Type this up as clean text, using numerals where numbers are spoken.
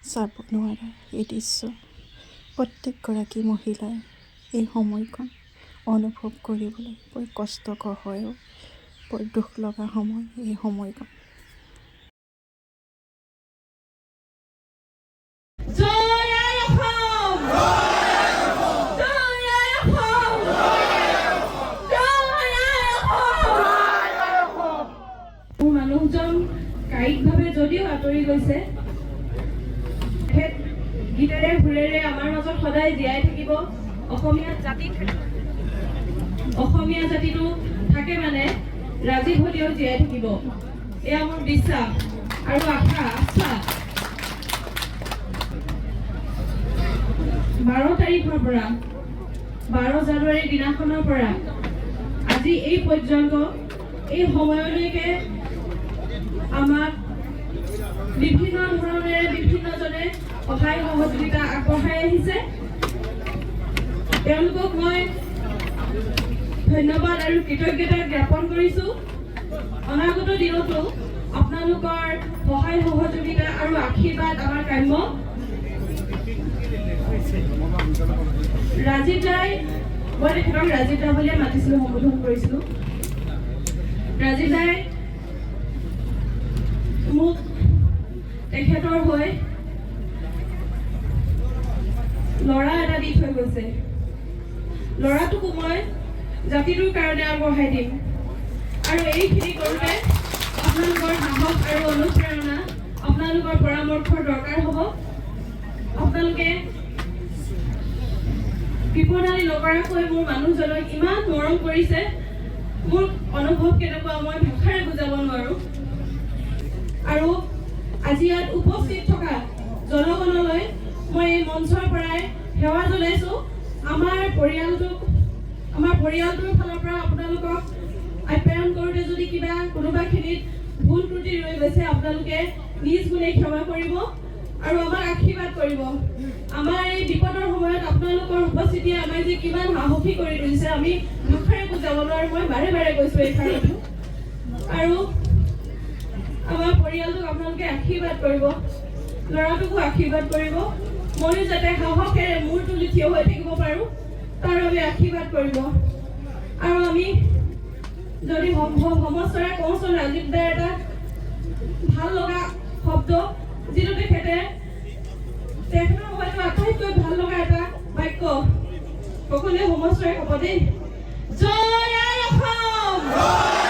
চাব নোৱাৰা এই দৃশ্য প্ৰত্যেকগৰাকী মহিলাই এই সময়খন অনুভৱ কৰিবলৈ বৰ কষ্টকৰ হয়ও, বৰ দুখ লগা সময় এই সময়খন। মানুহজন কায়িকভাৱে যদিও আঁতৰি গৈছে, গীতেৰে সুৰেৰে আমাৰ মাজত সদায় জীয়াই থাকিব। অসমীয়া জাতিটো থাকে মানে ৰাজীৱ সৈতেও জীয়াই থাকিব, এয়া মোৰ বিশ্বাস আৰু আশা। 12 তাৰিখৰ পৰা 12 জানুৱাৰী দিনাখনৰ পৰা আজি এই পৰ্যন্ত এই সময়লৈকে আমাক বিভিন্ন ধৰণেৰে বিভিন্নজনে সহায় সহযোগিতা আগবঢ়াই আহিছে। তেওঁলোকক মই ধন্যবাদ আৰু কৃতজ্ঞতা জ্ঞাপন কৰিছোঁ। অনাগত দিনতো আপোনালোকৰ সহায় সহযোগিতা আৰু আশীৰ্বাদ আমাৰ কাম্য। ৰাজীৱ দাই, মই তেখেতক ৰাজীৱ দা বুলিয়ে মাতিছিলোঁ, সম্বোধন কৰিছিলোঁ। ৰাজীৱ দাই মোক তেখেতৰ হৈ ল'ৰা এটা দি থৈ গৈছে। ল'ৰাটোকো মই জাতিটোৰ কাৰণে আগবঢ়াই দিম। আৰু এইখিনি কৰোঁতে আপোনালোকৰ সাহস আৰু অনুপ্ৰেৰণা, আপোনালোকৰ পৰামৰ্শৰ দৰকাৰ হ'ব। আপোনালোকে বিপদালি নকৰাকৈ মোৰ মানুহজনক ইমান মৰম কৰিছে, মোৰ অনুভৱ কেনেকুৱা মই ভাষাৰে বুজাব নোৱাৰোঁ। আৰু আজি ইয়াত উপস্থিত থকা জনগণলৈ মই এই মঞ্চৰ পৰাই সেৱা জনাইছোঁ। আমাৰ পৰিয়ালটোৰ ফালৰ পৰা আপোনালোকক আপ্যায়ন কৰোঁতে যদি কিবা কোনোবাখিনিত ভুল ত্ৰুটি ৰৈ গৈছে, আপোনালোকে নিজ গুণে ক্ষমা কৰিব আৰু আমাক আশীৰ্বাদ কৰিব। আমাৰ এই বিপদৰ সময়ত আপোনালোকৰ উপস্থিতিয়ে আমাক যে কিমান সাহসী কৰি তুলিছে আমি ভাষাৰে বুজাব নোৱাৰোঁ। মই বাৰে বাৰে কৈছোঁ এই কাৰণটো। আৰু আমাৰ পৰিয়ালটোক আপোনালোকে আশীৰ্বাদ কৰিব, ল'ৰাটোকো আশীৰ্বাদ কৰিব। ময়ো যাতে সাহসেৰে মূৰ তুলি থিয় হৈ থাকিব পাৰোঁ তাৰ বাবে আশীৰ্বাদ কৰিব। আৰু আমি যদি সম্ভৱ সমস্তৰে কওঁচোন ৰাজীৱ দাৰ এটা ভাল লগা শব্দ, যিটো তেখেতৰ হয়তো আটাইতকৈ ভাল লগা এটা বাক্য, সকলোৱে সমস্তৰে ক'ব দেই, জয় আই অসম।